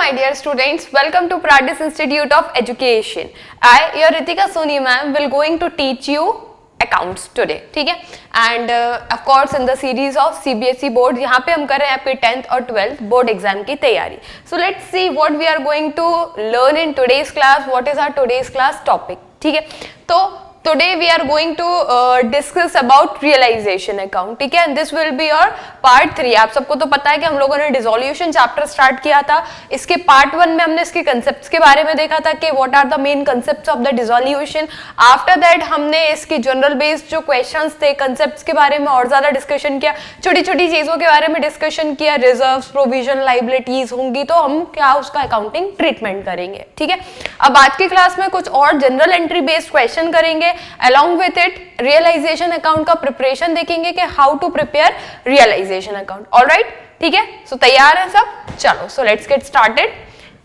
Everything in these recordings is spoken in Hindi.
my dear students, welcome to Pradis Institute of Education. I, your Ritika Soni ma'am, will going to teach you accounts today, ठीक है? And of course in the series of CBSE board, यहाँ पे हम कर रहे हैं आपके 10th और 12th board exam की तैयारी. So let's see what we are going to learn in today's class. What is our today's class topic? ठीक है? तो today we are going to discuss about realization account, ठीक है? And this will be your part 3. आप सबको तो पता है कि हम लोगों ने dissolution chapter start किया था. इसके part 1 में हमने इसके concepts के बारे में देखा था कि what are the main concepts of the dissolution. After that हमने इसकी general based जो questions थे concepts के बारे में और ज़्यादा discussion किया, छोटी छोटी चीज़ों के बारे में discussion किया, reserves, provision, liabilities होंगी तो हम क्या उसका accounting treatment करेंगे, ठीक है? अब आज की क्लास में कुछ और general entry based question करेंगे. Along with it, realization account का preparation देखेंगे कि how to prepare realization account. All right? ठीक है? So तैयार हैं सब? चलो. So let's get started.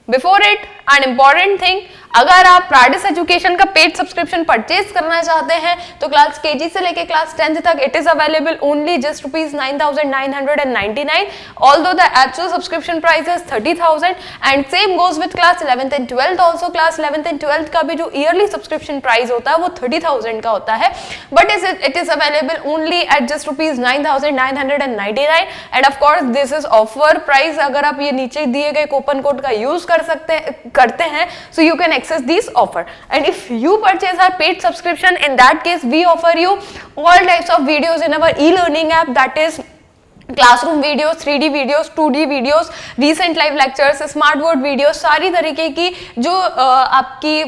Before it, an important thing. अगर आप प्राडिस एजुकेशन का पेड सब्सक्रिप्शन परचेज करना चाहते हैं तो क्लास केजी से लेके क्लास 10th तक it is available only just ₹9,999. Although the actual subscription price is 30,000 and same goes with class 11th and 12th also. Class 11th and 12th का भी जो ईयरली सब्सक्रिप्शन प्राइस होता है वो 30,000 का होता है, but it is available only at just ₹9,999 and of course this is offer price. अगर आप ये नीचे दिए गए कूपन कोड का यूज करते हैं so you can access these offer, and if you purchase our paid subscription, in that case we offer you all types of videos in our e-learning app, that is classroom videos, 3D videos, 2D videos, recent live lectures, smart board videos, सारी तरीके की जो आपकी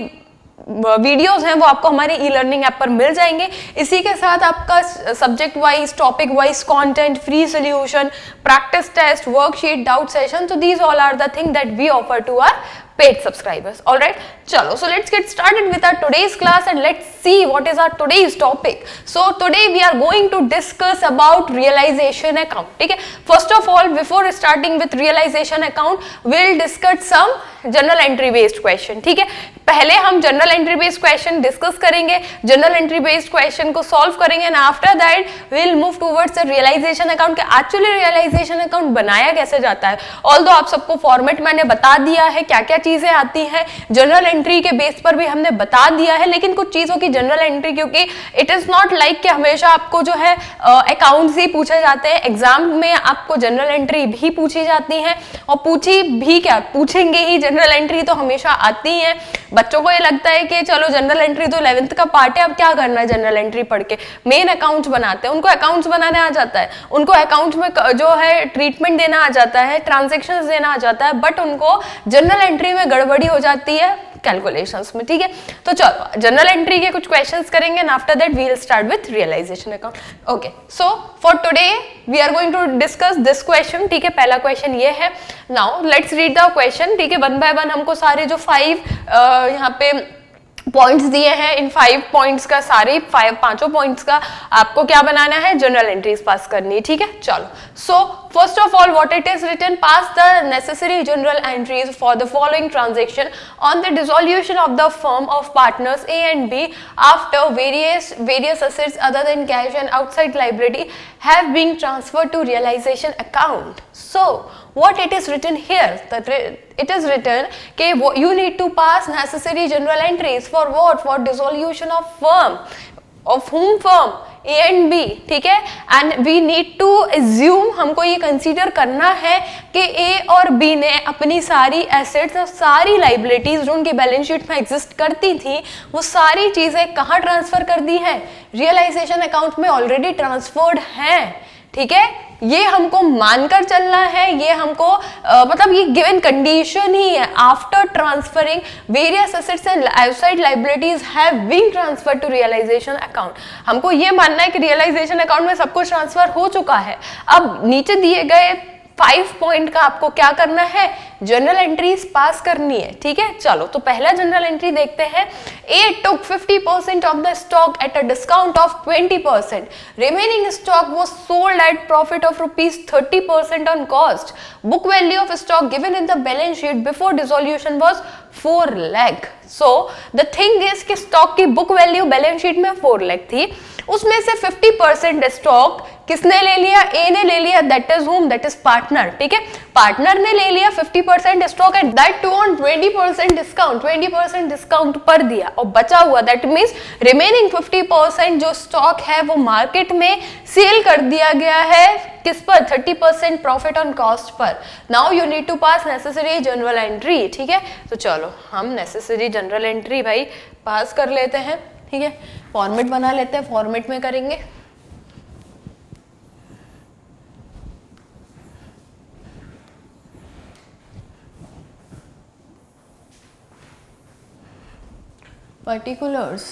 वीडियोस हैं वो आपको हमारे ई लर्निंग ऐप पर मिल जाएंगे. इसी के साथ आपका subject wise, topic wise content, free solution, practice test, worksheet, doubt session. So these all are the things that we offer to our paid subscribers. All right, chalo, so let's get started with our today's class and let's see what is our today's topic. So today we are going to discuss about realization account, ठीक है? First of all, before starting with realization account, we'll discuss some journal entry based question, ठीक है? पहले हम journal entry based question discuss करेंगे, जनरल एंट्री बेस्ड क्वेश्चन को सॉल्व करेंगे and after that we will move towards the realization account. के एक्चुअली रियलाइजेशन अकाउंट बनाया कैसे जाता है. ऑल्दो आप सबको फॉर्मेट मैंने बता दिया है, क्या क्या चीजें आती हैं, जनरल एंट्री के बेस पर भी हमने बता दिया है, लेकिन कुछ चीजों की जनरल एंट्री, क्योंकि इट इज नॉट लाइक कि हमेशा आपको जो है अकाउंट्स ही पूछे जाते हैं. एग्जाम में आपको जनरल एंट्री भी पूछी जाती है और पूछी भी क्या पूछेंगे ही, जनरल एंट्री तो हमेशा आती है. बच्चों को ये लगता है कि चलो जनरल एंट्री तो 11th का पार्ट है, अब क्या करना है जनरल एंट्री पढ़ के, मेन अकाउंट्स बनाते हैं. उनको अकाउंट्स बनाने आ जाता है, उनको अकाउंट्स में जो है ट्रीटमेंट देना आ जाता है, ट्रांजैक्शंस देना आ जाता है, बट उनको जनरल एंट्री में गड़बड़ी हो जाती है कैलकुलेशंस में, ठीक है? तो चलो जनरल एंट्री के कुछ क्वेश्चंस करेंगे and after that we will start with realization account. Okay, so for today we are going to discuss this question, ठीक है? पहला क्वेश्चन ये है. Now let's read the question, ठीक है? 1 by 1 हमको सारे जो 5 यहाँ पे पॉइंट्स दिए हैं, इन 5 पॉइंट्स का सारे 5 पॉइंट्स का आपको क्या बनाना है, जनरल एंट्रीज पास करनी है, ठीक है? चलो, so first of all what it is written, pass the necessary journal entries for the following transaction on the dissolution of the firm of partners A and B after various assets other than cash and outside liability have been transferred to realization account. So what it is written here, that it is written कि you need to pass necessary general entries for what, for dissolution of firm, of whom firm, A and B, ठीक है? And we need to assume, हमको ये कंसीडर करना है कि A और B ने अपनी सारी एसेट्स और सारी लाइबिलिटीज जो उनकी बैलेंस शीट में एग्जिस्ट करती थी वो सारी चीजें कहाँ ट्रांसफर कर दी है, रियलाइजेशन अकाउंट में ऑलरेडी ट्रांसफर्ड हैं, ठीक है? ये हमको मानकर चलना है, ये हमको मतलब ये गिवन कंडीशन ही है. After transferring various assets and outside liabilities have been transferred to realization account. हमको ये मानना है कि रियलाइजेशन अकाउंट में सब कुछ ट्रांसफर हो चुका है. अब नीचे दिए गए 5 पॉइंट का आपको क्या करना है, जनरल एंट्रीज पास करनी है, ठीक है? चलो, तो पहला जनरल एंट्री देखते हैं. A took 50% of the stock at a discount of 20%. Remaining stock was sold at profit of ₹30% on cost. Book value of stock given in the balance sheet before dissolution was 4 lakh. So the thing is कि स्टॉक की बुक वैल्यू बैलेंस शीट में 4 लाख थी, उसमें से 50% स्टॉक किसने ले लिया, ए ने ले लिया, that is whom, that is partner, ठीक है, पार्टनर ने ले लिया 50% stock and that too on 20% discount, 20% discount पर दिया, और बचा हुआ दैट मींस रिमेनिंग 50% जो स्टॉक है वो मार्केट में सेल कर दिया गया है, किस पर, 30% प्रॉफिट ऑन कॉस्ट पर। Now you need to pass necessary journal entry, ठीक है, तो चलो हम नेसेसरी जनरल एंट्री भाई पास कर लेते हैं, ठीक है, फॉर्मेट बना लेते हैं, फॉर्मेट में करेंगे। particulars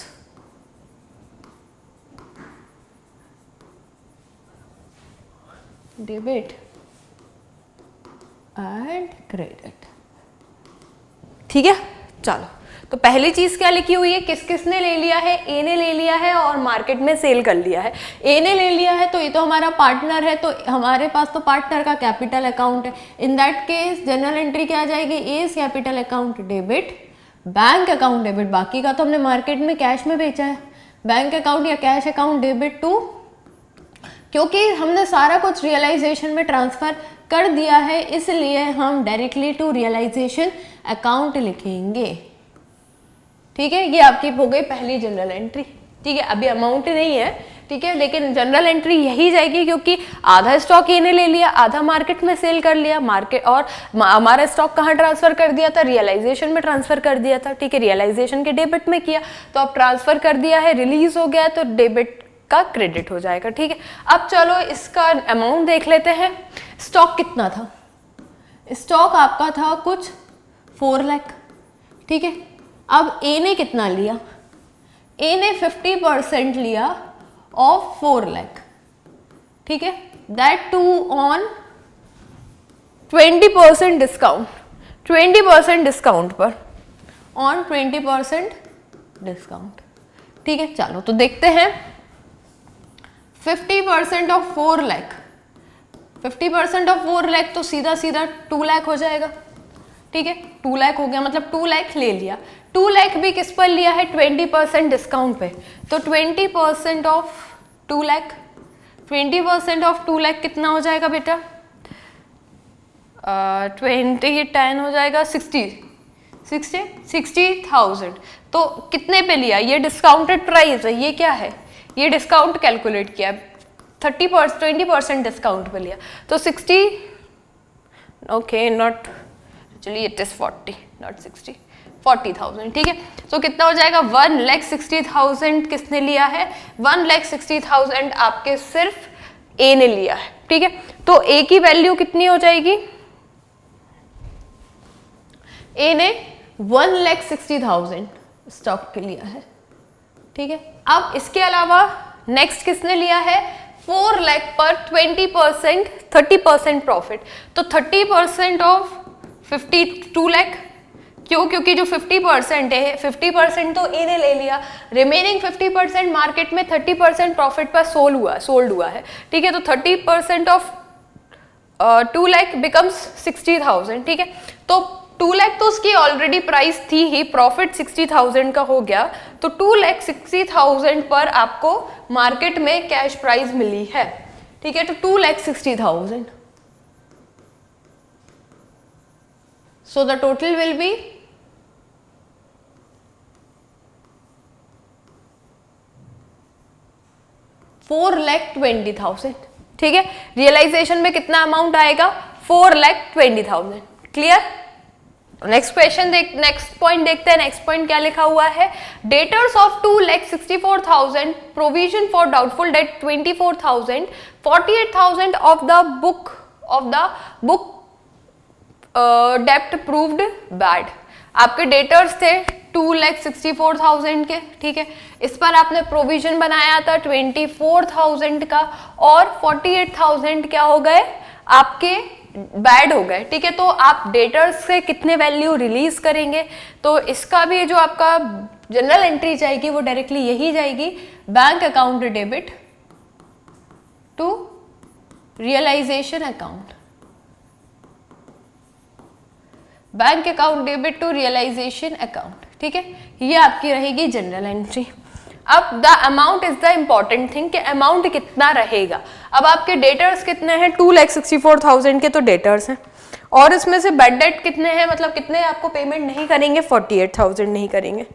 डेबिट एंड क्रेडिट, ठीक है। चलो तो पहली चीज क्या लिखी हुई है, किस किसने ले लिया है, ए ने ले लिया है और मार्केट में सेल कर लिया है। ए ने ले लिया है तो ये तो हमारा पार्टनर है, तो हमारे पास तो पार्टनर का कैपिटल अकाउंट है, in that case journal entry क्या आ जाएगी, as capital account debit, bank account debit, बाकी का तो हमने मार्केट में कैश में बेचा है, बैंक अकाउंट या कैश अकाउंट डेबिट टू, क्योंकि हमने सारा कुछ रियलाइजेशन में ट्रांसफर कर दिया है इसलिए हम डायरेक्टली टू रियलाइजेशन अकाउंट लिखेंगे, ठीक है। ये आपकी हो गई पहली जनरल एंट्री, ठीक है, अभी अमाउंट नहीं है, ठीक है, लेकिन जनरल एंट्री यही जाएगी क्योंकि आधा स्टॉक ए ने ले लिया, आधा मार्केट में सेल कर लिया, मार्केट और हमारा स्टॉक कहाँ ट्रांसफर कर दिया था, रियलाइजेशन में ट्रांसफर कर दिया था, ठीक है, रियलाइजेशन के डेबिट में किया, तो अब ट्रांसफर कर दिया है, रिलीज हो गया तो डेबिट का क्रेडिट हो जाएगा, ठीक है। अब चलो इसका अमाउंट देख लेते हैं। स्टॉक कितना था, स्टॉक आपका था कुछ 4 लाख, ठीक है। अब ए ने कितना लिया, ए ने 50% लिया ऑफ 4 लाख, ठीक है, that too on 20% discount, 20% discount पर, ऑन 20% डिस्काउंट, ठीक है। चलो तो देखते हैं 50% ऑफ 4 लाख, 50% ऑफ 4 लाख तो सीधा सीधा 2 लाख हो जाएगा, ठीक है, 2 लाख हो गया, मतलब 2 लाख ले लिया, 2 लाख भी किस पर लिया है, 20% डिस्काउंट पे, तो 20% ऑफ 2 लाख, 20% ऑफ 2 लाख कितना हो जाएगा बेटा, 10 हो जाएगा 60,000, तो कितने पे लिया, ये डिस्काउंटेड प्राइस है, ये क्या है, ये डिस्काउंट कैलकुलेट किया, 20% डिस्काउंट पे लिया, तो 60, ओके नॉट, चलिए इट इज 40 नॉट 60, 40,000, ठीक है। तो कितना हो जाएगा, 1,60,000 किसने लिया है, 1,60,000 आपके सिर्फ ए ने लिया है, ठीक है। तो ए की वैल्यू कितनी हो जाएगी, ए ने 1,60,000 स्टॉक के लिया है, ठीक है। अब इसके अलावा नेक्स्ट किसने लिया है, 4 लाख पर 20%, 30% प्रॉफिट, तो 30% ऑफ 52 लाख, क्यों, क्योंकि जो 50% है, 50% तो ए ने ले लिया, रिमेनिंग 50% मार्केट में 30% प्रॉफिट पर सोल्ड हुआ है, ठीक है। तो 30% ऑफ 2 लाख बिकम्स 60,000, ठीक है। तो 2 लाख तो उसकी ऑलरेडी प्राइस थी ही, प्रॉफिट 60,000 का हो गया, तो 2,60,000 पर आपको मार्केट में कैश प्राइस मिली है, ठीक है, तो 2,60,000, so the total will be 4,20,000, ठीक है। रियलाइजेशन में कितना अमाउंट आएगा, 4,20,000, clear. Next question next point देखते हैं। नेक्स्ट पॉइंट क्या लिखा हुआ है, debtors of 2,64,000, provision for doubtful debt 24,000, 48,000 off the book डेप्ट प्रूव्ड बैड। आपके डेटर्स थे 2,64,000 के, ठीक है, इस पर आपने प्रोविजन बनाया था 24,000 का और 48,000 क्या हो गए आपके बैड हो गए, ठीक है। तो आप डेटर्स से कितने वैल्यू रिलीज करेंगे, तो इसका भी जो आपका जनरल एंट्री जाएगी वो डायरेक्टली यही जाएगी, bank account debit to realization account, bank account debit to realization account, ठीक है, ये आपकी रहेगी जनरल एंट्री। अब the amount is the important thing कि अमाउंट कितना रहेगा। अब आपके डेटर्स कितने हैं, 2,64,000 के तो डेटर्स हैं, और इसमें से बैड डेट कितने हैं, मतलब कितने आपको पेमेंट नहीं करेंगे, 48,000 नहीं करेंगे।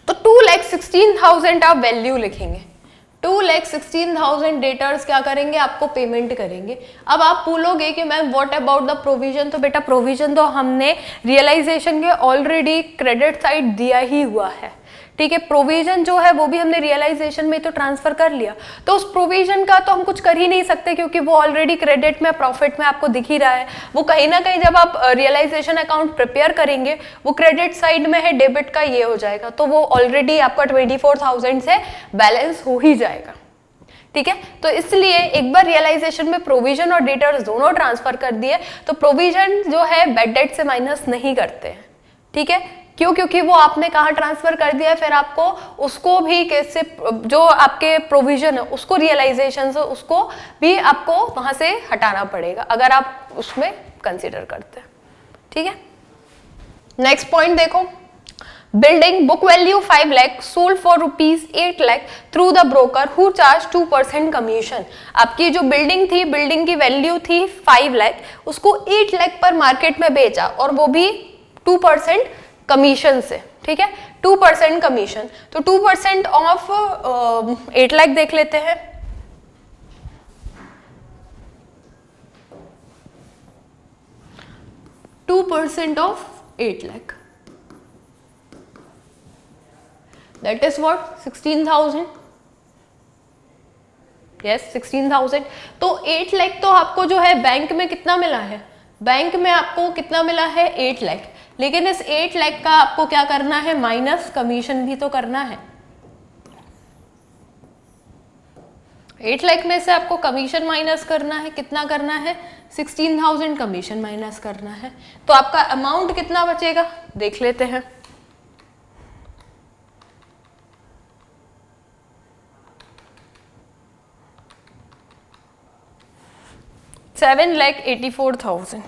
तो 2,16,000 आप वैल्यू लिखेंगे, 2,16,000 डेटर्स क्या करेंगे, आपको पेमेंट करेंगे। अब आप बोलोगे कि ma'am what about the provision, तो बेटा प्रोविजन तो हमने रियलाइजेशन के ऑलरेडी क्रेडिट साइड दिया ही हुआ है, ठीक है। प्रोविजन जो है वो भी हमने रियलाइजेशन में तो ट्रांसफर कर लिया, तो उस प्रोविजन का तो हम कुछ कर ही नहीं सकते क्योंकि वो ऑलरेडी क्रेडिट में प्रॉफिट में आपको दिख ही रहा है। वो कहीं ना कहीं जब आप रियलाइजेशन अकाउंट प्रिपेयर करेंगे वो क्रेडिट साइड में है, डेबिट का ये हो जाएगा, तो वो ऑलरेडी आपका 24,000 से बैलेंस हो ही जाएगा, ठीक है। तो इसलिए एक बार रियलाइजेशन में प्रोविजन और डेटर्स दोनों ट्रांसफर कर दिए तो प्रोविजन जो है बैड डेट से माइनस नहीं करते हैं, ठीक है। क्यों, क्योंकि वो आपने कहाँ ट्रांसफर कर दिया है, फिर आपको उसको भी कैसे, जो आपके प्रोविजन है उसको रियलाइजेशन से उसको भी आपको वहां से हटाना पड़ेगा अगर आप उसमें कंसीडर करते हैं, ठीक है। नेक्स्ट पॉइंट देखो, building book value 5 lakh sold for ₹8 lakh through the broker who charge 2% commission. आपकी जो बिल्डिंग थी, बिल्डिंग की वैल्यू थी 5 लाख, उसको 8 लाख पर मार्केट में बेचा और वो भी 2% कमीशन से, ठीक है, 2% कमीशन। तो 2% ऑफ 8 लाख देख लेते हैं। Two percent of 8 lakh, that is what, 16,000, yes 16,000। तो 8 लाख तो आपको जो है बैंक में कितना मिला है, बैंक में आपको कितना मिला है, 8 लाख, लेकिन इस 8 लाख का आपको क्या करना है, माइनस कमीशन भी तो करना है। 8 लाख में से आपको कमीशन माइनस करना है, कितना करना है, 16,000 कमीशन माइनस करना है। तो आपका अमाउंट कितना बचेगा देख लेते हैं। $7,84,000।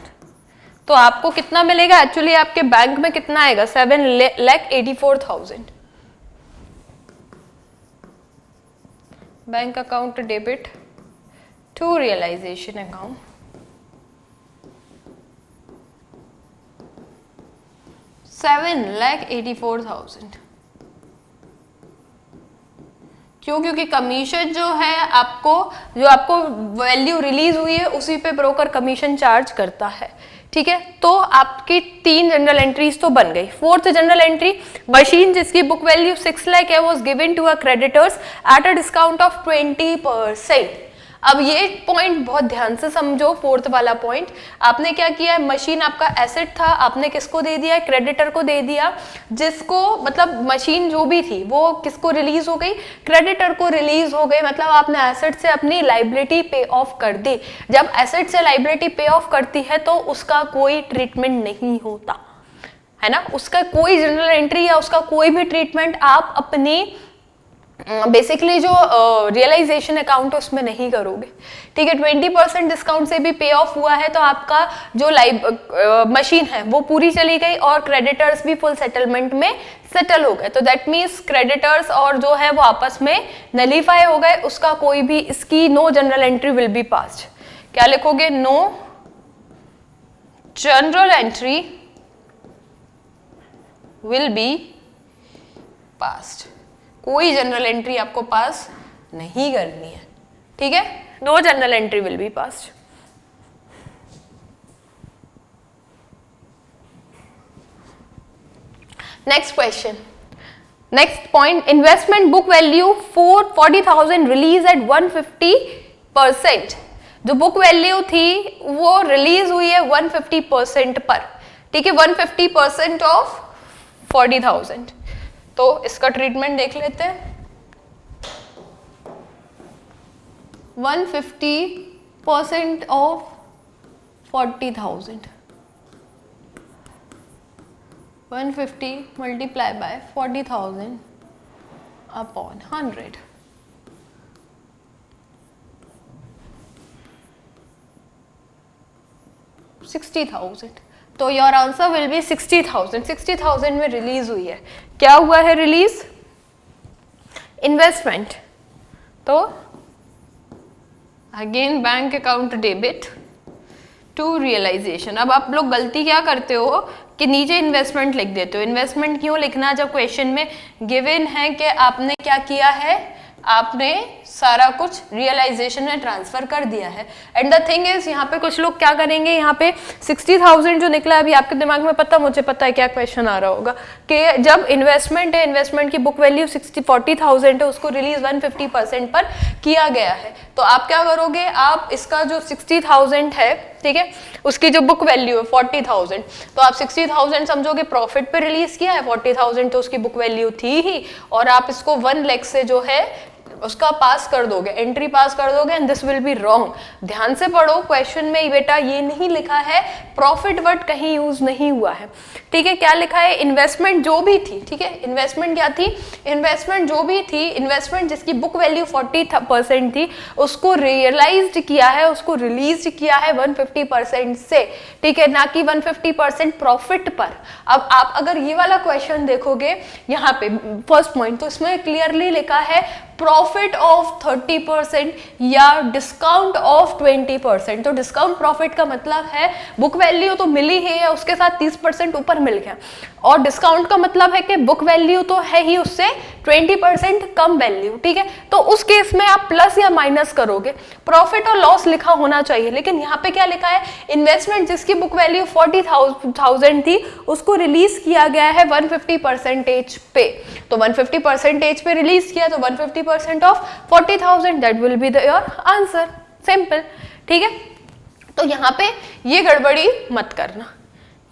तो आपको कितना मिलेगा, एक्चुअली आपके बैंक में कितना आएगा, 7,84,000। Bank account debit to realization account, $7,84,000। क्यों, क्योंकि कमीशन जो है आपको, जो आपको वैल्यू रिलीज हुई है उसी पे ब्रोकर कमीशन चार्ज करता है, ठीक है। तो आपकी 3 जनरल एंट्रीज तो बन गई। 4th जनरल एंट्री, मशीन जिसकी बुक वैल्यू 6 लाख है was given to a creditors at a discount of 20%। अब ये पॉइंट बहुत ध्यान से समझो, 4th वाला पॉइंट। आपने क्या किया है, मशीन आपका एसेट था, आपने किसको दे दिया, क्रेडिटर को दे दिया, जिसको मतलब मशीन जो भी थी वो किसको रिलीज हो गई, क्रेडिटर को रिलीज हो गई, मतलब आपने एसेट से अपनी लाइबिलिटी पे ऑफ कर दी। जब एसेट से लाइबिलिटी पे ऑफ करती है तो उसका कोई ट्रीटमेंट नहीं होता है ना, उसका कोई जनरल एंट्री या उसका कोई भी ट्रीटमेंट आप अपनी बेसिकली जो रियलाइजेशन अकाउंट है उसमें नहीं करोगे, ठीक है। 20% डिस्काउंट से भी पे ऑफ हुआ है तो आपका जो मशीन है वो पूरी चली गई और क्रेडिटर्स भी फुल सेटलमेंट में सेटल हो गए। तो दैट मीन्स क्रेडिटर्स और जो है वो आपस में नलीफाई हो गए, उसका कोई भी, इसकी no journal entry will be passed. क्या लिखोगे, no journal entry will be passed. कोई जनरल एंट्री आपको पास नहीं करनी है, ठीक है, no journal entry will be passed. Next question, next point, investment book value 40,000 release at 150%। जो बुक वैल्यू थी वो रिलीज हुई है 150% पर, ठीक है, 150% ऑफ 40,000। तो इसका ट्रीटमेंट देख लेते हैं। 150% ऑफ 40,000, 150 मल्टीप्लाई बाय 40,000 अपॉन 100, $60,000। तो योर आंसर विल बी 60,000। 60,000 में रिलीज हुई है। क्या हुआ है रिलीज, इन्वेस्टमेंट, तो again bank account debit to realization. अब आप लोग गलती क्या करते हो कि नीचे इन्वेस्टमेंट लिख देते हो। इन्वेस्टमेंट क्यों लिखना जब क्वेश्चन में गिवन है कि आपने क्या किया है, आपने सारा कुछ रियलाइजेशन में ट्रांसफर कर दिया है। एंड द थिंग इज यहाँ पे कुछ लोग क्या करेंगे, यहाँ पे 60,000 जो निकला अभी आपके दिमाग में पता, मुझे पता है क्या क्वेश्चन आ रहा होगा कि जब इन्वेस्टमेंट है, इन्वेस्टमेंट की बुक वैल्यू 40,000 है, उसको रिलीज 150% पर किया गया है। तो आप क्या करोगे, आप इसका जो 60,000 है, ठीक है, उसकी जो बुक वैल्यू है 40,000, तो आप 60,000 समझोगे प्रॉफिट पे रिलीज किया है, 40,000 तो उसकी बुक वैल्यू थी ही, और आप इसको 1 लाख से जो है उसका पास कर दोगे, एंट्री पास कर दोगे, and this will be wrong. ध्यान से पढ़ो, क्वेश्चन में बेटा ये नहीं लिखा है प्रॉफिट वर्ड, कहीं यूज नहीं हुआ है, ठीक है। क्या लिखा है, इन्वेस्टमेंट जो भी थी, ठीक है, इन्वेस्टमेंट क्या थी, इन्वेस्टमेंट जो भी थी, इन्वेस्टमेंट जिसकी बुक वैल्यू 40% थी, उसको रियलाइज्ड किया है, उसको रिलीज किया है 150% से, ठीक है, ना कि 150% प्रॉफिट पर। अब आप अगर ये वाला क्वेश्चन देखोगे यहाँ पे फर्स्ट पॉइंट, तो इसमें क्लियरली लिखा है प्रॉफिट ऑफ 30% या डिस्काउंट ऑफ 20%। तो डिस्काउंट प्रॉफिट का मतलब है बुक वैल्यू तो मिली ही है, उसके साथ 30% ऊपर मिल गया, और डिस्काउंट का मतलब है कि बुक वैल्यू तो है ही, उससे 20% कम वैल्यू, ठीक है। तो उस केस में आप प्लस या माइनस करोगे, प्रॉफिट और लॉस लिखा होना चाहिए, लेकिन यहाँ पे क्या लिखा है, इन्वेस्टमेंट जिसकी बुक वैल्यू 40,000 थी, उसको रिलीज किया गया है 150% पे। तो 150% पे रिलीज किया, तो 150% of 40,000, that will be your answer, simple, ठीक है। तो यहाँ पे ये गड़बड़ी मत करना,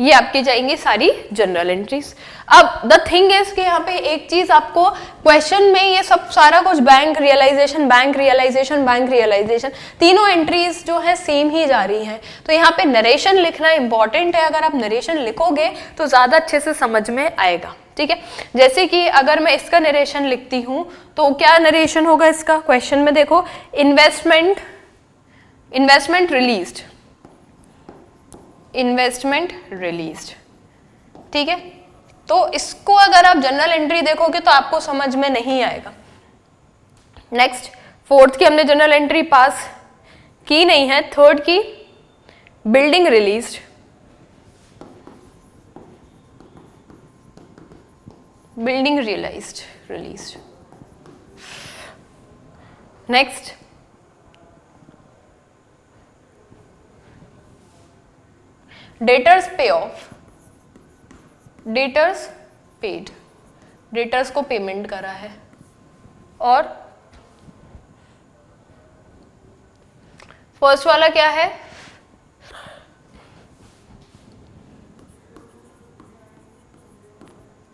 ये आपकी जाएंगी सारी जनरल एंट्रीज। अब द थिंग इज कि यहाँ पे एक चीज आपको क्वेश्चन में ये सब सारा कुछ bank realization, bank realization, bank realization, तीनों एंट्रीज जो है सेम ही जा रही हैं। तो यहाँ पे नरेशन लिखना इंपॉर्टेंट है, अगर आप नरेशन लिखोगे तो ज्यादा अच्छे से समझ में आएगा, ठीक है। जैसे कि अगर मैं इसका नरेशन लिखती हूँ तो क्या नरेशन होगा इसका, क्वेश्चन में देखो, इन्वेस्टमेंट रिलीज्ड, इन्वेस्टमेंट रिलीज्ड, ठीक है। तो इसको अगर आप जनरल एंट्री देखोगे तो आपको समझ में नहीं आएगा। नेक्स्ट, फोर्थ की हमने जनरल एंट्री पास की नहीं है, थर्ड की building released, building released. Next, debtors pay off, debtors paid, debtors को पेमेंट करा है। और फर्स्ट वाला क्या है,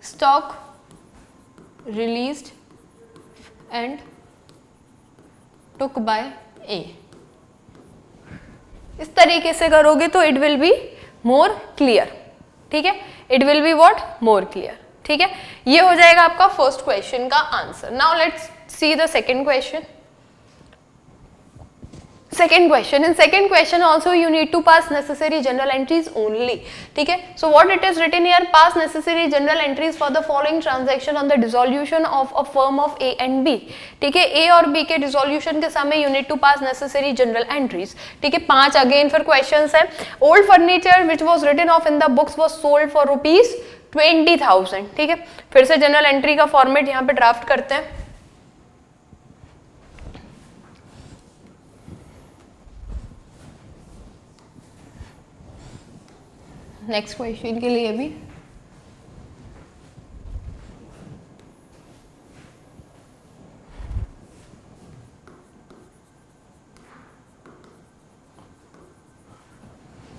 stock released and took by A. इस तरीके से करोगे तो it will be more clear, ठीक है, it will be what, more clear, ठीक है। ये हो जाएगा आपका फर्स्ट क्वेश्चन का answer. Now let's see the second question. Second question, in second question also you need to pass necessary general entries only, ठीक है। So what it is written here, pass necessary general entries for the following transaction on the dissolution of a firm of A and B, ठीक है। A और B के dissolution के समय you need to pass necessary general entries, ठीक है। 5 again फिर questions है। Old furniture which was written off in the books was sold for ₹20,000, ठीक है। फिर से general entry का फॉर्मेट यहाँ पे ड्राफ्ट करते हैं। नेक्स्ट क्वेश्चन के लिए भी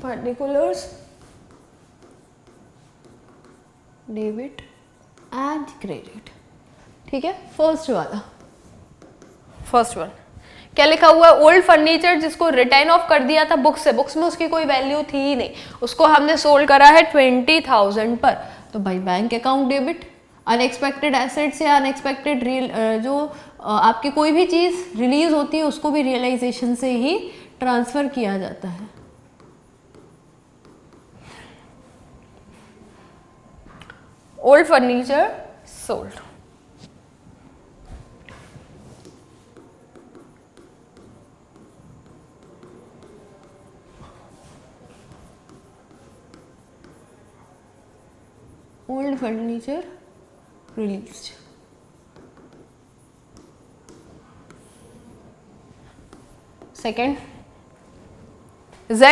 particulars, डेबिट एंड क्रेडिट, ठीक है। फर्स्ट वाला, फर्स्ट वन क्या लिखा हुआ है, ओल्ड फर्नीचर जिसको रिटर्न ऑफ कर दिया था बुक्स से, बुक्स में उसकी कोई वैल्यू थी ही नहीं, उसको हमने सोल्ड करा है 20,000 पर, तो भाई bank account debit. Unexpected asset से अनएक्सपेक्टेड जो आपकी कोई भी चीज रिलीज होती है उसको भी रियलाइजेशन से ही ट्रांसफर किया जाता है। Old furniture sold, old furniture released. Second, Z,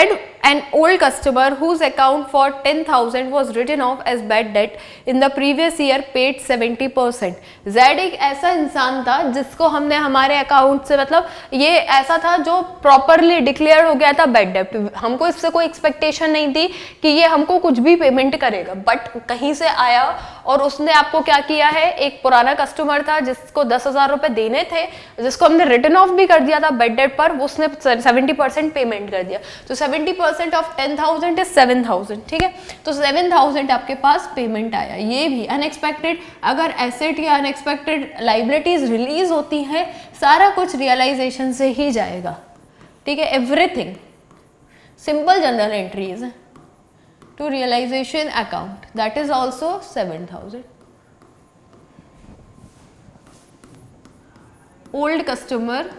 an old customer whose account for 10,000 was written off as bad debt in the previous year paid 70%. Z एक ऐसा इंसान था जिसको हमने हमारे अकाउंट से, मतलब ये ऐसा था जो प्रॉपरली डिक्लेयर हो गया था बैड डेट. हमको इससे कोई एक्सपेक्टेशन नहीं थी कि ये हमको कुछ भी पेमेंट करेगा, बट कहीं से आया और उसने आपको क्या किया है, एक पुराना कस्टमर था जिसको 10,000 रुपए देने थे, जिसको हमने रिटर्न ऑफ भी कर दिया था बैड डेट पर, उसने 70% पेमेंट कर दिया. तो 70% ऑफ 10,000 इज 7,000. ठीक है, तो 7,000 आपके पास पेमेंट आया. ये भी अनएक्सपेक्टेड, अगर एसेट या अनएक्सपेक्टेड लाइबिलिटीज रिलीज होती हैं, सारा कुछ रियलाइजेशन से ही जाएगा. ठीक है, everything simple journal entries to realization account, that is also 7,000. Old customer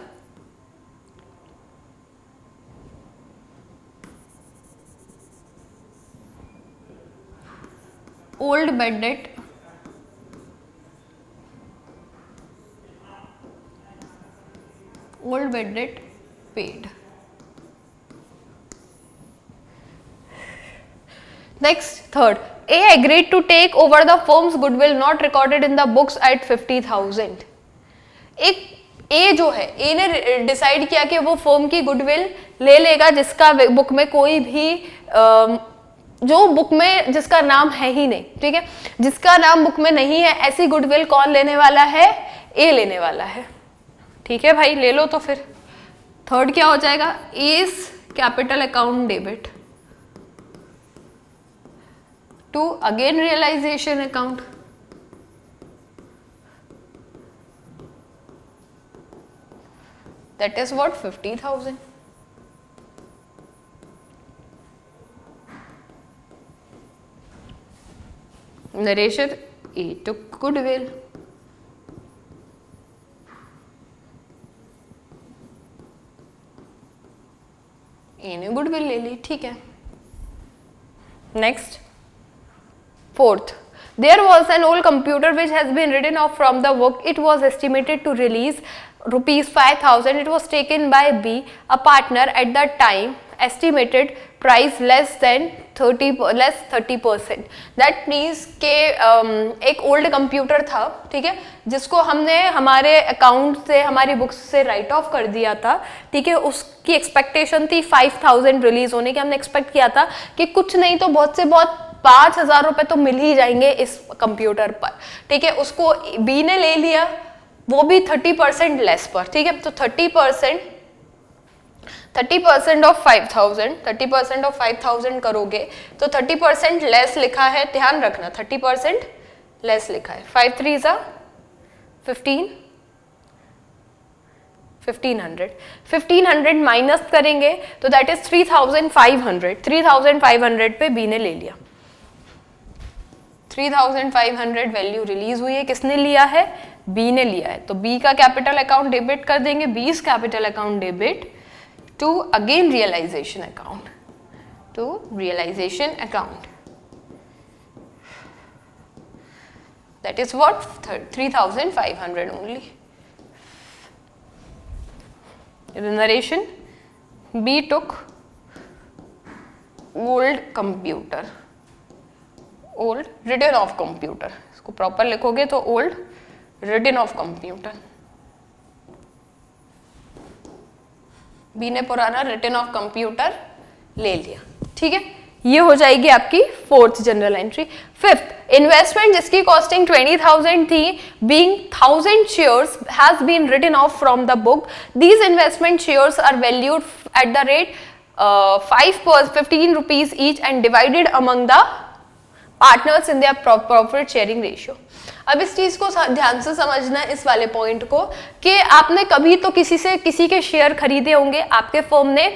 old bad debt paid. Next, third, A agreed to take over the firm's goodwill not recorded in the books at 50,000. एक A जो है, A ने डिसाइड किया कि वो फर्म की गुडविल ले लेगा जिसका बुक में कोई भी जो बुक में जिसका नाम है ही नहीं. ठीक है, जिसका नाम बुक में नहीं है, ऐसी गुडविल कौन लेने वाला है, ए लेने वाला है. ठीक है भाई, ले लो. तो फिर थर्ड क्या हो जाएगा, as capital account debit to again realization account. That is what, 50,000. Narration, A took goodwill. A ने गुडविल ले ली. ठीक है. Next, fourth, there was an old computer which has been written off from the book. It was estimated to release rupees 5,000. It was taken by B, a partner at that time. Estimated price less 30%. That means के एक ओल्ड कंप्यूटर था, ठीक है, जिसको हमने हमारे अकाउंट से, हमारी बुक्स से राइट ऑफ कर दिया था. ठीक है, उसकी एक्सपेक्टेशन थी 5,000 रिलीज होने की. हमने एक्सपेक्ट किया था कि कुछ नहीं तो बहुत से बहुत 5,000 रुपए तो मिल ही जाएंगे इस कंप्यूटर पर. ठीक है, उसको बी ने ले लिया, वो भी 30% लेस पर. ठीक है, तो 30% ऑफ 5,000, 30% ऑफ 5,000 करोगे तो 30% लेस लिखा है. ध्यान रखना, 30% लेस लिखा है. 5 3 जा 15, 1500 माइनस करेंगे तो दैट इज 3,500. 3,500 पे बी ने ले लिया. 3,500 वैल्यू रिलीज हुई है. किसने लिया है, बी ने लिया है. तो बी का कैपिटल अकाउंट डेबिट कर देंगे. बीस capital account debit to again realization account, to realization account. That is what, 3,500 only. In the narration, B took old computer, old written off computer. इसको proper लिखोगे तो old written off computer. B ने पुराना रिटन ऑफ कंप्यूटर ले लिया. ठीक है, ये हो जाएगी आपकी fourth journal entry. Fifth, investment जिसकी कॉस्टिंग 20,000 थी, being 1,000 shares has been written off from the book. These investment shares are valued at the rate 15 rupees each and divided among the partners in their profit sharing ratio. अब इस चीज को ध्यान से समझना, इस वाले पॉइंट को, कि आपने कभी तो किसी के शेयर खरीदे होंगे, आपके फर्म ने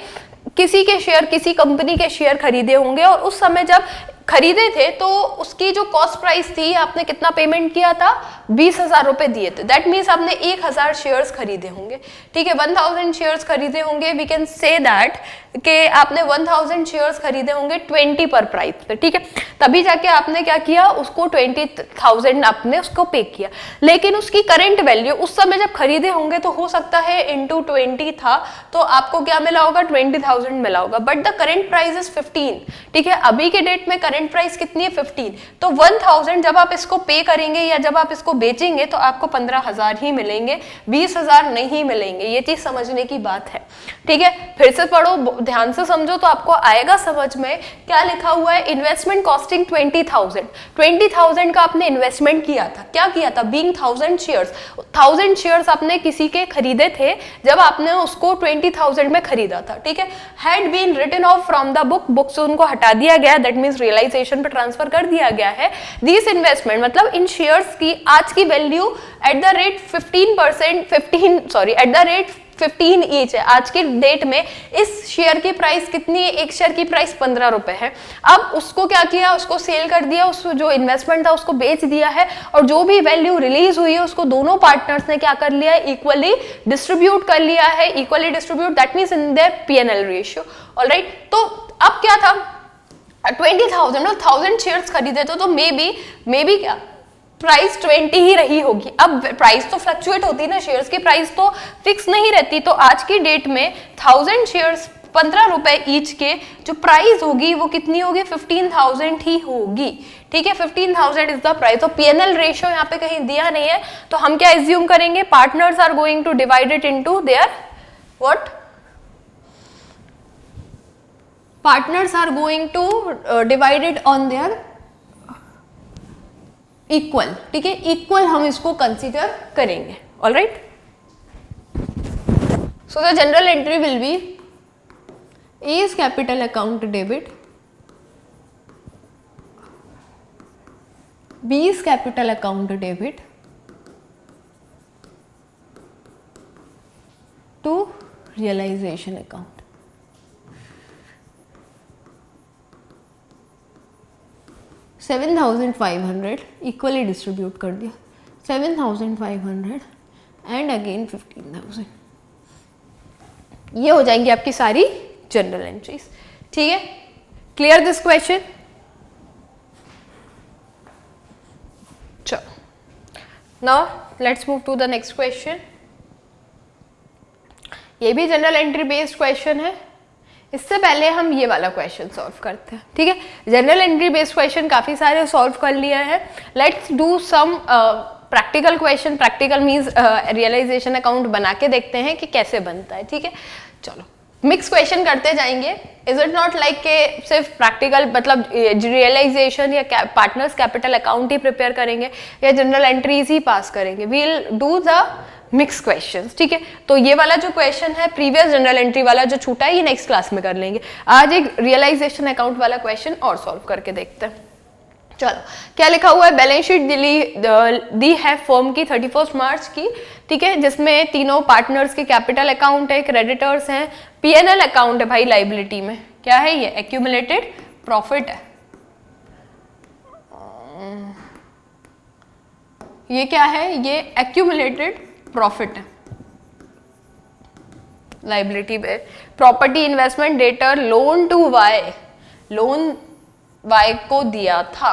किसी के शेयर, किसी कंपनी के शेयर खरीदे होंगे, और उस समय जब खरीदे थे तो उसकी जो कॉस्ट प्राइस थी, आपने कितना पेमेंट किया था, 20,000 रुपए दिए थे. दैट मीन्स आपने 1,000 शेयर्स खरीदे होंगे. ठीक है, 1,000 शेयर्स खरीदे होंगे. वी कैन से दैट कि आपने 1000 शेयर्स खरीदे होंगे 20 पर प्राइस पे, ठीक है, तभी जाके आपने क्या किया, उसको 20,000 आपने उसको पे किया। लेकिन उसकी करंट वैल्यू उस समय जब खरीदे होंगे तो हो सकता है इंटू 20 था, तो आपको क्या मिला होगा, 20,000 मिला होगा, but the current price is 15, ठीक है, अभी के डेट में करंट प्राइस कितनी है, 15, तो 1000 जब आप इसको पे करेंगे या जब आप इसको बेचेंगे तो आपको 15,000 ही मिलेंगे, 20,000 नहीं मिलेंगे, ये चीज समझने की बात है, ठीक है। फिर से पढ़ो, ध्यान से समझो तो आपको आएगा समझ में। क्या लिखा हुआ है, इन्वेस्टमेंट कॉस्टिंग 20,000 का आपने इन्वेस्टमेंट किया था, क्या किया था, बीइंग 1000 शेयर्स आपने किसी के खरीदे थे जब आपने उसको 20,000 में खरीदा था, ठीक है, had been written off from the book से उनको हटा दिया गया, दैट मींस रियलाइजेशन पे ट्रांसफर कर दिया गया है। दिस इन्वेस्टमेंट मतलब इन शेयर्स की आज की value eight the rate 15 each है, आज के डेट में इस शेयर की प्राइस कितनी है, एक शेयर की प्राइस 15 रुपए है। अब उसको क्या किया, उसको सेल कर दिया, उसको जो इन्वेस्टमेंट था उसको बेच दिया है, और जो भी वैल्यू रिलीज हुई है उसको दोनों पार्टनर्स ने क्या कर लिया है, इक्वली डिस्ट्रीब्यूट कर लिया है, equally distribute that means in their P&L ratio, alright. तो अब क्या था, 20,000 और 1000 शेयर्स खरीदे तो मे बी क्या प्राइस 20 ही रही होगी। अब प्राइस तो फ्लक्चुएट होती है ना, शेयर्स की प्राइस तो फिक्स नहीं रहती, तो आज की डेट में 1000 शेयर्स 15 रुपए ईच के जो प्राइस होगी वो कितनी होगी, 15,000 ही होगी, ठीक है, 15,000 इज द प्राइस। तो P&L रेशियो यहाँ पे कहीं दिया नहीं है, तो हम क्या एज्यूम करेंगे, partners are going to divide it into their what, partners are going to divide it on their equal, ठीक है, इक्वल हम इसको कंसीडर करेंगे, alright. So the general entry will B A is capital account debit, B is capital account debit to realization account. $7,500 equally distribute कर दिया, 7,500 एंड अगेन 15,000, ये हो जाएंगी आपकी सारी जनरल एंट्रीज, ठीक है। क्लियर दिस क्वेश्चन, चलो now let's move to the next question. ये भी जनरल एंट्री बेस्ड क्वेश्चन है, इससे पहले हम ये वाला क्वेश्चन सॉल्व करते हैं, ठीक है। जनरल एंट्री बेस्ड क्वेश्चन काफी सारे सॉल्व कर लिया है, let's do some practical question. Practical means realization account बना के देखते हैं कि कैसे बनता है, ठीक है। चलो मिक्स क्वेश्चन करते जाएंगे, इज इट नॉट लाइक के सिर्फ प्रैक्टिकल मतलब रियलाइजेशन या पार्टनर्स कैपिटल अकाउंट ही प्रिपेयर करेंगे या जनरल एंट्रीज ही पास करेंगे, we will do the mix questions, ठीक है। तो ये वाला जो क्वेश्चन है प्रीवियस जनरल एंट्री वाला जो छूटा है ये नेक्स्ट क्लास में कर लेंगे, आज एक रियलाइजेशन अकाउंट वाला क्वेश्चन और सॉल्व करके देखते हैं। चलो क्या लिखा हुआ है, बैलेंस शीट दी है फर्म की 31 मार्च की, ठीक है, जिसमें तीनों पार्टनर्स के कैपिटल अकाउंट है, क्रेडिटर्स हैं, P&L अकाउंट है भाई, लाइबिलिटी में क्या है, ये एक्यूमुलेटेड प्रॉफिट है, ये क्या है, ये एक्यूमुलेटेड प्रॉफिट है, लाइबिलिटी पे property investment debtor loan to Y, loan Y को दिया था,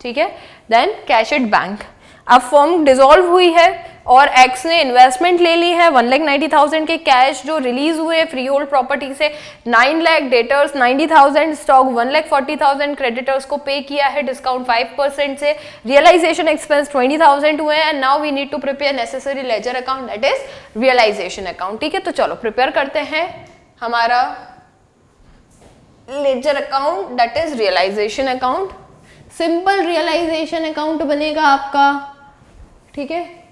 ठीक है, देन कैश एट बैंक। अब फर्म डिसॉल्व हुई है और एक्स ने इन्वेस्टमेंट ले ली है 1,90,000 के कैश जो रिलीज हुए फ्री होल्ड प्रॉपर्टी से, 9 लाख डेटर्स 90,000, स्टॉक 1,40,000, क्रेडिटर्स को पे किया है डिस्काउंट 5% से, रियलाइजेशन एक्सपेंस 20,000 हुए हैं, now we need to prepare necessary ledger account that is realisation account, ठीक है। तो चलो प्रिपेयर करते हैं हमारा ledger account that is realisation account, simple realisation account बनेगा आपका, ठीक है।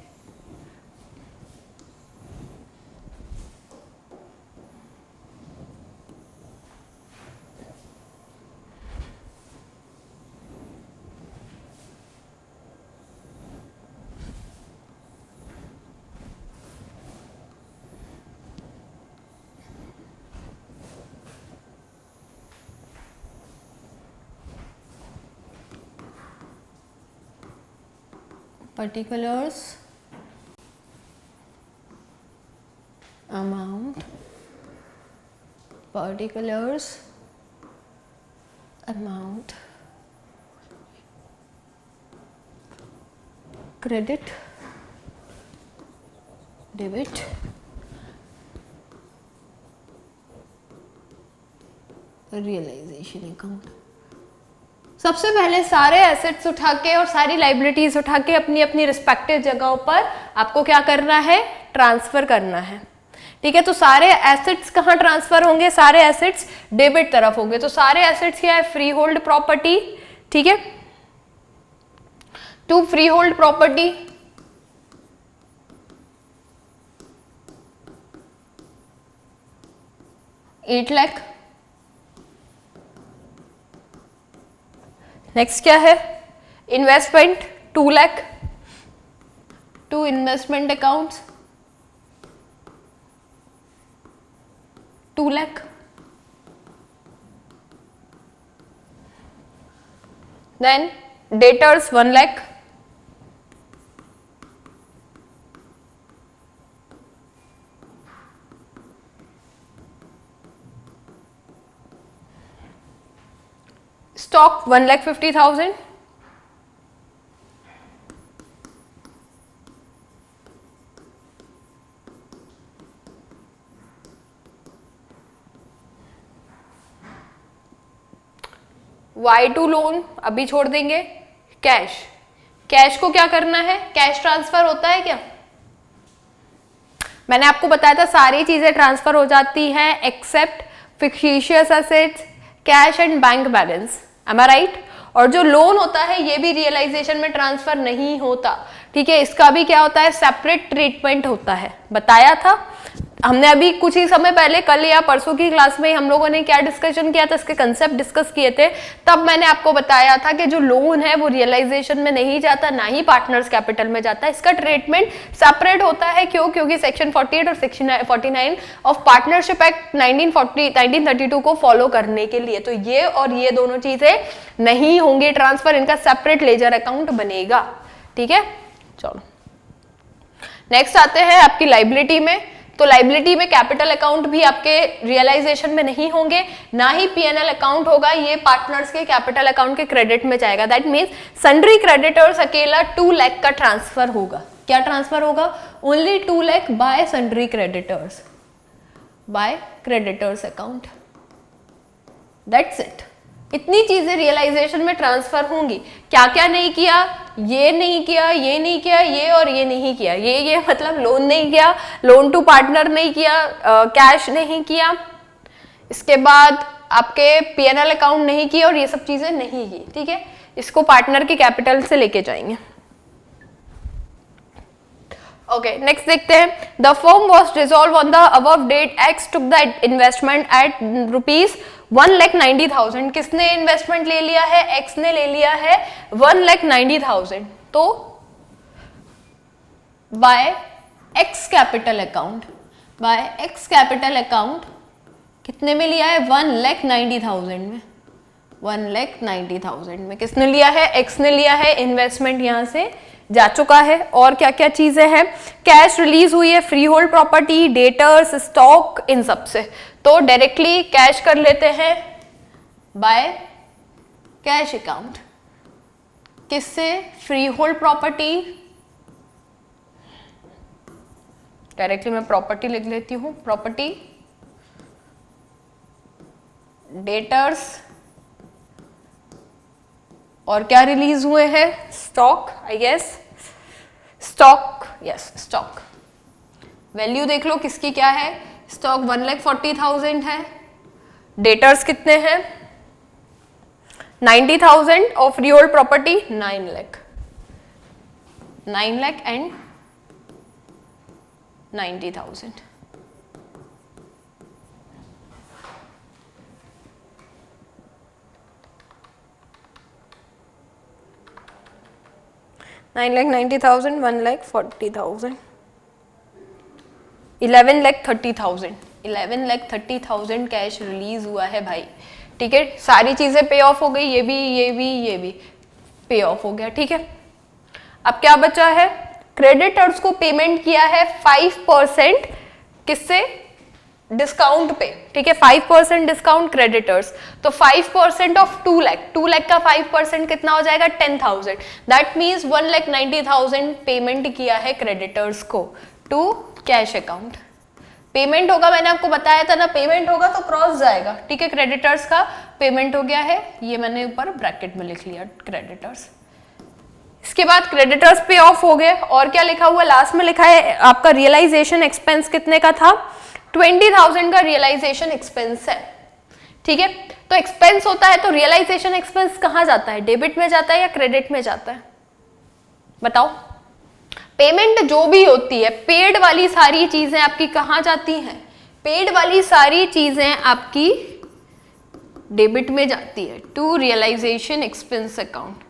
particulars amount particulars amount credit debit realisation account. सबसे पहले सारे एसेट्स उठा के और सारी लाइबिलिटीज उठा के अपनी अपनी रिस्पेक्टिव जगहों पर आपको क्या करना है, ट्रांसफर करना है। ठीक है, तो सारे एसेट्स कहाँ ट्रांसफर होंगे, सारे एसेट्स डेबिट तरफ होंगे। तो सारे एसेट्स क्या है, फ्री होल्ड प्रॉपर्टी। ठीक है, to free hold property, ₹8 lakh. Next क्या है, investment 2 lakh, to investment accounts 2 lakh. Then debtors 1 lakh, stock 1,50,000, Y2 loan अभी छोड़ देंगे। कैश, कैश को क्या करना है, कैश ट्रांसफर होता है क्या, मैंने आपको बताया था सारी चीजें ट्रांसफर हो जाती हैं except fictitious assets, cash and bank balance. Am I right. और जो लोन होता है ये भी रियलाइजेशन में ट्रांसफर नहीं होता। ठीक है, इसका भी क्या होता है, सेपरेट ट्रीटमेंट होता है, बताया था हमने अभी कुछ ही समय पहले, कल या परसों की क्लास में हम लोगों ने क्या डिस्कशन किया था, इसके कंसेप्ट डिस्कस किए थे। तब मैंने आपको बताया था कि जो लोन है वो रियलाइजेशन में नहीं जाता, ना ही पार्टनर्स कैपिटल में जाता, इसका ट्रीटमेंट सेपरेट होता है। क्यों, क्योंकि सेक्शन 48 और सेक्शन 49 ऑफ पार्टनरशिप एक्ट 1932 को फॉलो करने के लिए। तो ये और ये दोनों चीजें नहीं होंगी ट्रांसफर, इनका सेपरेट लेजर अकाउंट बनेगा। ठीक है, चलो नेक्स्ट आते हैं आपकी लाइबिलिटी में। तो लाइबिलिटी में कैपिटल अकाउंट भी आपके रियलाइजेशन में नहीं होंगे, ना ही P&L अकाउंट होगा, ये पार्टनर्स के कैपिटल अकाउंट के क्रेडिट में जाएगा। दैट मींस सन्ड्री क्रेडिटर्स अकेला 2 लाख का ट्रांसफर होगा। क्या ट्रांसफर होगा, only 2 lakh bye sundry creditors, by creditors account, that's it. इतनी चीजें रियलाइजेशन में ट्रांसफर होंगी। क्या क्या नहीं किया, ये नहीं किया, ये नहीं किया, ये और ये नहीं किया, ये मतलब लोन नहीं किया, लोन टू पार्टनर नहीं किया, कैश नहीं किया, इसके बाद आपके P&L अकाउंट नहीं किया और ये सब चीजें नहीं की। ठीक है, इसको पार्टनर के कैपिटल से लेके जाएंगे। ओके, नेक्स्ट देखते हैं। The firm was dissolve on the above date, X took the investment at ₹1,90,000। किसने इन्वेस्टमेंट ले लिया है, एक्स ने ले लिया है 1,90,000। तो by X capital account, by X capital account कितने में लिया है, 1,90,000 में, 1,90,000 में किसने लिया है, एक्स ने लिया है। इन्वेस्टमेंट यहां से जा चुका है। और क्या क्या चीजें हैं, कैश रिलीज हुई है, free hold property, debtors, stock, इन सब से। तो डायरेक्टली कैश कर लेते हैं बाय कैश अकाउंट। किससे, फ्री होल्ड प्रॉपर्टी, डायरेक्टली मैं प्रॉपर्टी लिख लेती हूं, प्रॉपर्टी, डेटर्स, और क्या रिलीज हुए हैं, stock, I guess stock, yes stock. Value देख लो किसकी क्या है, स्टॉक 1,40,000 है, डेटर्स कितने हैं 90,000 और free hold property 9 lakh, 9 lakh and 90,000। $9,90,000, 1,40,000, 11,30,000, 11,30,000 cash release हुआ है भाई। ठीक है, सारी चीजें पे ऑफ हो गई, ये भी पे ऑफ हो गया। ठीक है, अब क्या बचा है, क्रेडिटर्स को पेमेंट किया है 5% किससे, डिस्काउंट पे, ठीक है, 5% डिस्काउंट क्रेडिटर्स, तो 5% ऑफ 2 लाख, 2 लाख का 5% कितना हो जाएगा 10,000, दैट मीन्स 1,90,000 पेमेंट किया है क्रेडिटर्स को टू कैश अकाउंट। पेमेंट होगा, मैंने आपको बताया था ना, पेमेंट होगा तो क्रॉस जाएगा, ठीक है, क्रेडिटर्स का पेमेंट हो गया है, ये मैंने ऊपर ब्रैकेट में लिख लिया क्रेडिटर्स। इसके बाद क्रेडिटर्स पे ऑफ हो गए, और क्या लिखा हुआ लास्ट में लिखा है आपका रियलाइजेशन एक्सपेंस कितने का था, 20,000 का रियलाइजेशन एक्सपेंस है, ठीक है। तो एक्सपेंस होता है तो रियलाइजेशन एक्सपेंस कहां जाता है, डेबिट में जाता है या क्रेडिट में जाता है, बताओ। पेमेंट जो भी होती है, पेड वाली सारी चीजें आपकी कहां जाती हैं, पेड वाली सारी चीजें आपकी डेबिट में जाती है टू रियलाइजेशन एक्सपेंस अकाउंट,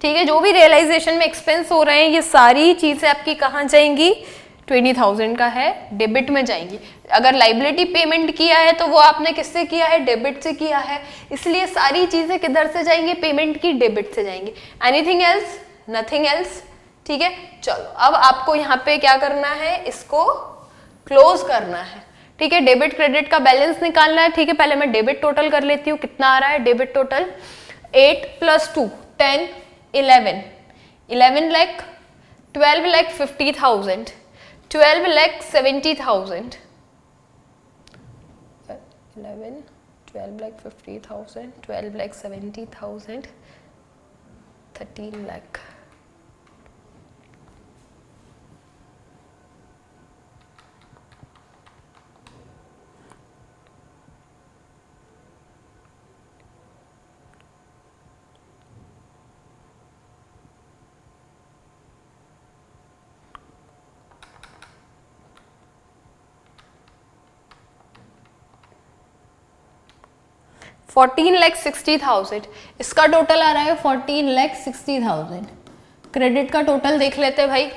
ठीक है। जो भी रियलाइजेशन में एक्सपेंस हो रहे हैं ये सारी चीजें आपकी कहां जाएंगी, 20,000 का है डेबिट में जाएंगी। अगर लाइबिलिटी पेमेंट किया है तो वो आपने किससे किया है, डेबिट से किया है, इसलिए सारी चीजें किधर से जाएंगी, पेमेंट की डेबिट से जाएंगी। एनीथिंग एल्स, नथिंग एल्स, ठीक है। चलो अब आपको यहाँ पे क्या करना है, इसको क्लोज करना है, ठीक है। डेबिट क्रेडिट का बैलेंस निकालना है, ठीक है। पहले मैं डेबिट टोटल कर लेती हूँ, कितना आ रहा है डेबिट टोटल, 8 + 2 10 11 11 लाख, 12 लाख 50,000, 12 लाख 70,000, 11 12 लाख 50,000, 12 लाख 70,000, 13 लाख, $14,60,000, इसका टोटल आ रहा है $14,60,000। क्रेडिट का टोटल देख लेते हैं भाई,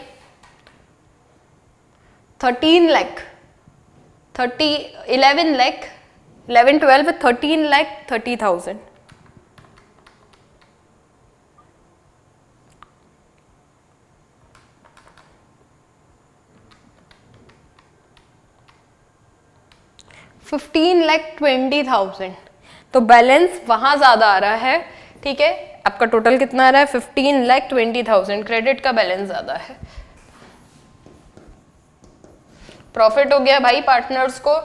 13 लाख 11 लाख 11 12 13 लाख 30,000, $15,20,000, तो बैलेंस वहां ज्यादा आ रहा है, ठीक है। आपका टोटल कितना आ रहा है, 15,20,000, क्रेडिट का बैलेंस ज्यादा है। प्रॉफिट हो गया भाई पार्टनर्स को,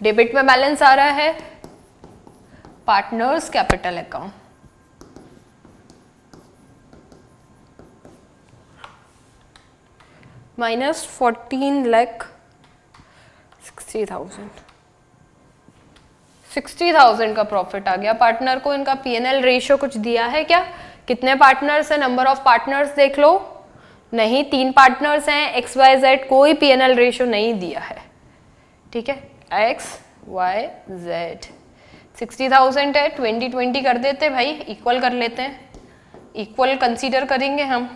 डेबिट में बैलेंस आ रहा है, पार्टनर्स कैपिटल अकाउंट, माइनस 14,60,000, 60,000 का प्रॉफिट आ गया पार्टनर को। इनका P&L रेशियो कुछ दिया है क्या, कितने पार्टनर्स है, नंबर ऑफ पार्टनर्स देख लो, नहीं 3 पार्टनर्स हैं, XYZ कोई P&L रेशियो नहीं दिया है, ठीक है। XYZ 60,000 है, 20-20 कर देते भाई, इक्वल कर लेते हैं, इक्वल कंसीडर करेंगे हम,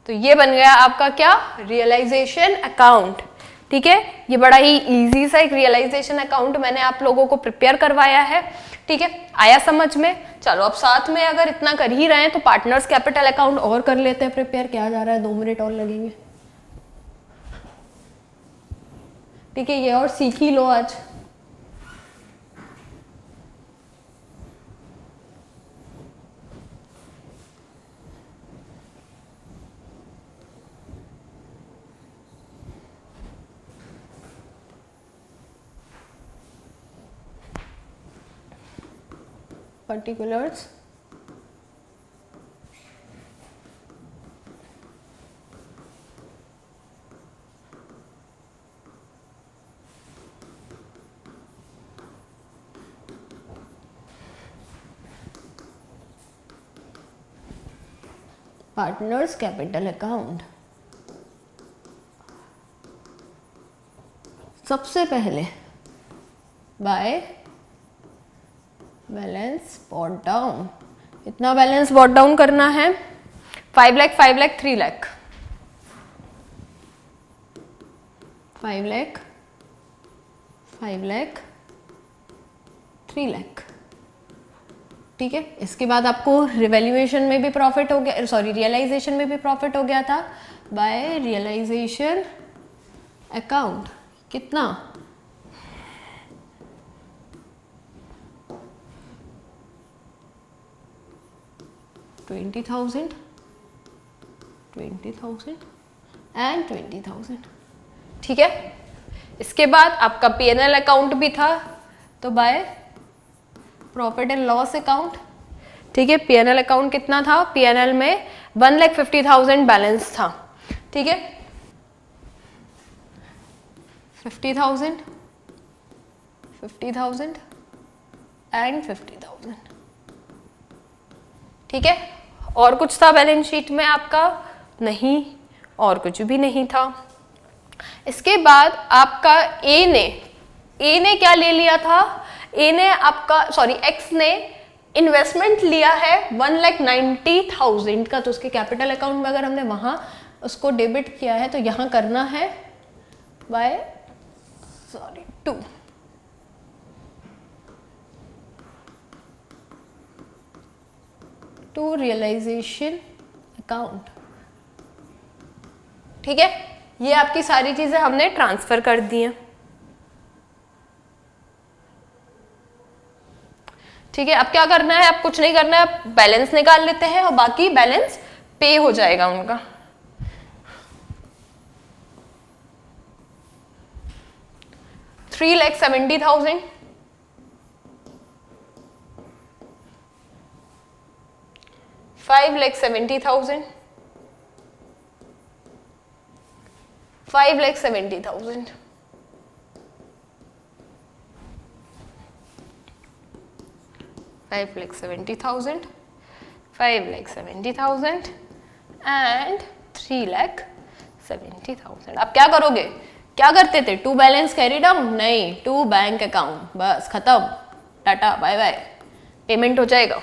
तो ये बन गया आपका क्या, रियलाइजेशन अकाउंट, ठीक है। ये बड़ा ही इजी सा एक रियलाइजेशन अकाउंट मैंने आप लोगों को प्रिपेयर करवाया है, ठीक है। आया समझ में। चलो अब साथ में अगर इतना कर ही रहे हैं तो पार्टनर्स कैपिटल अकाउंट और कर लेते हैं प्रिपेयर, क्या जा रहा है, 2 मिनट और लगेंगे, ठीक है। ये और सीख ही लो आज। particulars, partners capital account. सबसे पहले बाय बैलेंस बॉट डाउन, इतना बैलेंस बॉट डाउन करना है, 5 लाख 5 लाख 3 लाख, 5 लाख 5 लाख 3 लाख, ठीक है। इसके बाद आपको रिवैल्यूएशन में भी प्रॉफिट हो गया, सॉरी रियलाइजेशन में भी प्रॉफिट हो गया था, बाय रियलाइजेशन अकाउंट कितना 20,000 एंड 20,000। ठीक है, इसके बाद आपका P&L अकाउंट भी था, तो by profit and loss account. ठीक है, P&L अकाउंट कितना था, P&L में 1,50,000 बैलेंस था। ठीक है, 50,000 एंड 50,000। ठीक है, और कुछ था बैलेंस शीट में आपका? नहीं, और कुछ भी नहीं था। इसके बाद आपका ए ने क्या ले लिया था? ए ने आपका एक्स ने इन्वेस्टमेंट लिया है 1,90,000 का, तो उसके कैपिटल अकाउंट में अगर हमने वहां उसको डेबिट किया है तो यहां करना है बाय 2 रियलाइजेशन अकाउंट। ठीक है, ये आपकी सारी चीजें हमने ट्रांसफर कर दी हैं। ठीक है, अब क्या करना है? अब कुछ नहीं करना है, बैलेंस निकाल लेते हैं और बाकी बैलेंस पे हो जाएगा उनका। $3,70,000, 5,70,000, 5,70,000, 5,70,000, 5,70,000 एंड 3,70,000। अब क्या करोगे? क्या करते थे? To balance carry down? नहीं, टू बैंक अकाउंट, बस खत्म, टाटा बाय बाय, पेमेंट हो जाएगा।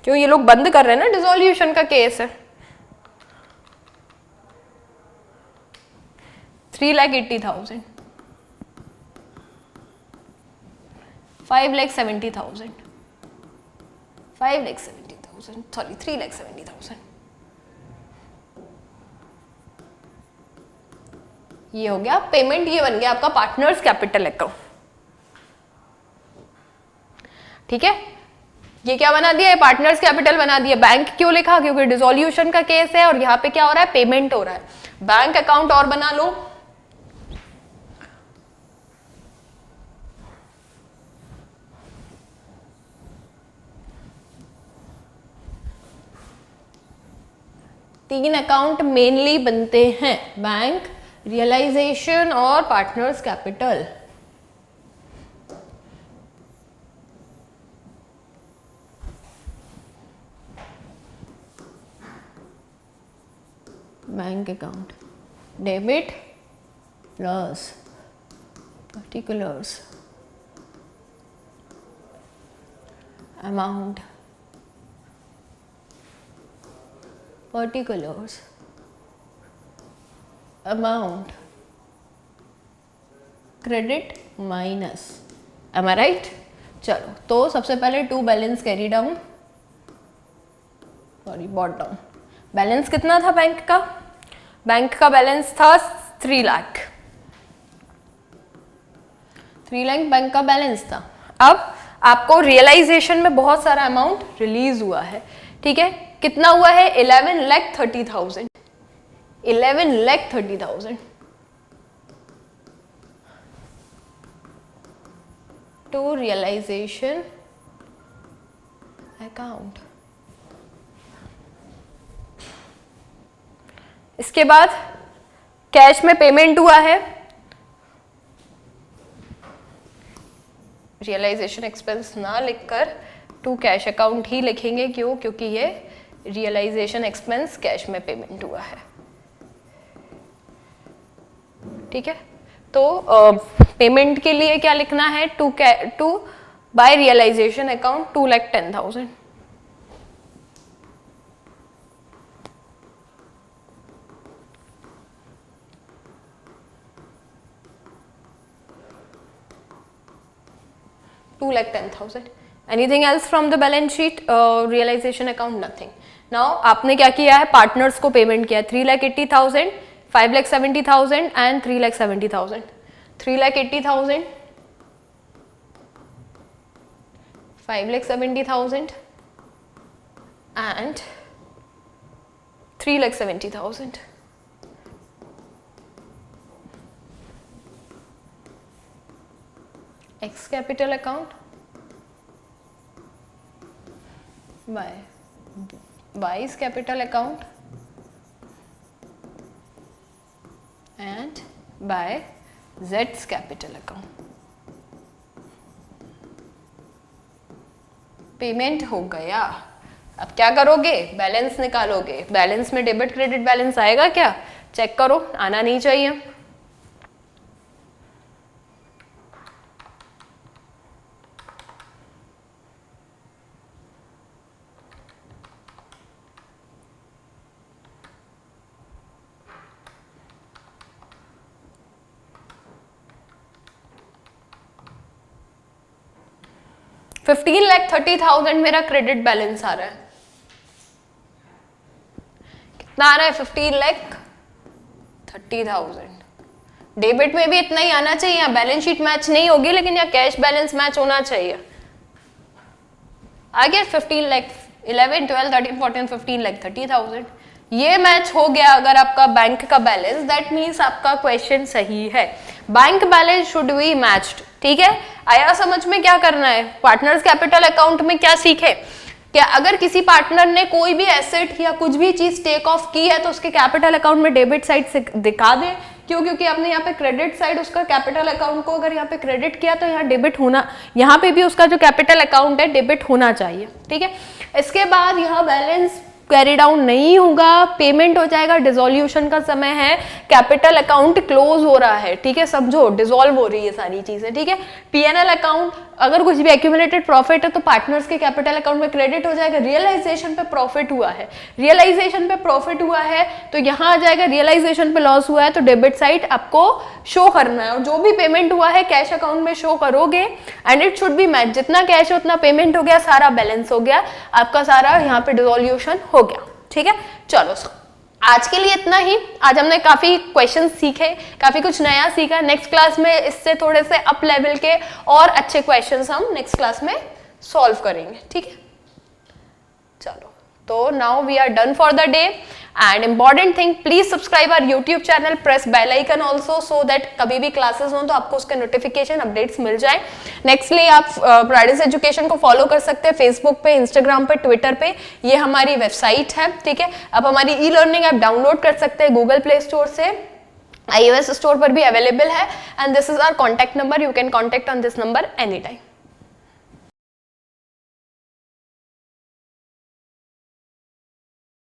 क्यों? ये लोग बंद कर रहे हैं ना, डिसोल्यूशन का केस है। 3,80,000, 5,70,000, 5,70,000, सॉरी 3,70,000। ये हो गया पेमेंट, ये बन गया आपका पार्टनर्स कैपिटल अकाउंट। ठीक है, ये क्या बना दिया? पार्टनर्स कैपिटल बना दिया। बैंक क्यों लिखा? क्योंकि डिसोल्यूशन का केस है और यहाँ पे क्या हो रहा है? पेमेंट हो रहा है। बैंक अकाउंट और बना लो, तीन अकाउंट मेनली बनते हैं, बैंक, रियलाइजेशन और partners capital. Bank account debit plus particulars amount, particulars amount, credit minus, am I right? चलो, तो सबसे पहले to balance carry down, sorry brought down. Balance कितना था बैंक का? बैंक का बैलेंस था 3 लाख, 3 लाख बैंक का बैलेंस था। अब आपको रियलाइजेशन में बहुत सारा अमाउंट रिलीज हुआ है। ठीक है, कितना हुआ है? 11,30,000, 11,30,000 टू रियलाइजेशन अकाउंट। इसके बाद कैश में पेमेंट हुआ है, रियलाइजेशन एक्सपेंस ना लिखकर टू कैश अकाउंट ही लिखेंगे। क्यों? क्योंकि ये रियलाइजेशन एक्सपेंस कैश में पेमेंट हुआ है। ठीक है, तो पेमेंट के लिए क्या लिखना है? To by realisation account 2,10,000। $2,10,000. Anything else from the balance sheet? Realization account? Nothing. Now आपने क्या किया है, पार्टनर्स को पेमेंट किया 3,80,000, 5,70,000 and 3,70,000. 3,80,000, 5,70,000 and 3,70,000. X capital account by Y's capital account and by Z's capital account. Payment हो गया. अब क्या करोगे, बैलेंस निकालोगे. बैलेंस में डेबिट क्रेडिट बैलेंस आएगा क्या, चेक करो, आना नहीं चाहिए. $15,30,000 मेरा क्रेडिट बैलेंस आ रहा है. कितना आ रहा है, 15,30,000. डेबिट में भी इतना ही आना चाहिए. बैलेंस शीट मैच नहीं होगी लेकिन यहाँ कैश बैलेंस मैच होना चाहिए. आ गया 15,11, 12, 13, 14, 15,30,000. ये मैच हो गया अगर आपका बैंक का बैलेंस. दैट मीन्स आपका क्वेश्चन सही है. Bank balance should be matched. ठीक है, आया समझ में क्या करना है. पार्टनर्स कैपिटल अकाउंट में क्या सीखे, क्या अगर किसी पार्टनर ने कोई भी एसेट या कुछ भी चीज टेक ऑफ की है तो उसके कैपिटल अकाउंट में डेबिट साइड से दिखा दे. क्यों, क्योंकि आपने यहाँ पे क्रेडिट साइड उसका कैपिटल अकाउंट को अगर यहाँ पे क्रेडिट किया तो यहाँ डेबिट होना, यहाँ पे भी उसका जो कैपिटल अकाउंट है डेबिट होना चाहिए. ठीक है, इसके बाद यहाँ बैलेंस कैरी डाउन नहीं होगा, पेमेंट हो जाएगा. डिसोल्यूशन का समय है, कैपिटल अकाउंट क्लोज हो रहा है. ठीक है, समझो डिसॉल्व हो रही है सारी चीजें. ठीक है, पीएनएल अकाउंट अगर कुछ भी एक्यूमुलेटेड प्रॉफिट है तो पार्टनर्स के कैपिटल अकाउंट में क्रेडिट हो जाएगा. रियलाइजेशन पे प्रॉफिट हुआ है, रियलाइजेशन पे प्रॉफिट हुआ है तो यहाँ आ जाएगा. रियलाइजेशन पे लॉस हुआ है तो डेबिट साइड आपको शो करना है. और जो भी पेमेंट हुआ है कैश अकाउंट में शो करोगे and it should be match. जितना कैश है उतना पेमेंट हो गया, सारा बैलेंस हो गया आपका, सारा यहाँ पे डिसोल्यूशन हो गया. ठीक है, चलो आज के लिए इतना ही. आज हमने काफी क्वेश्चन सीखे, काफी कुछ नया सीखा. नेक्स्ट क्लास में इससे थोड़े से अप लेवल के और अच्छे क्वेश्चंस हम नेक्स्ट क्लास में सॉल्व करेंगे. ठीक है, चलो तो now we are done for the day. And important thing, please subscribe our YouTube channel, press bell icon also so that कभी भी क्लासेस हो तो आपको उसके नोटिफिकेशन अपडेट्स मिल जाए. नेक्स्टली आप प्राइडिस एजुकेशन को फॉलो कर सकते हैं फेसबुक पे, इंस्टाग्राम पे, ट्विटर पे. ये हमारी वेबसाइट है. ठीक है, आप हमारी ई लर्निंग ऐप डाउनलोड कर सकते हैं गूगल प्ले स्टोर से, iOS स्टोर पर भी अवेलेबल है. And this is our contact number, you can contact on this number any time.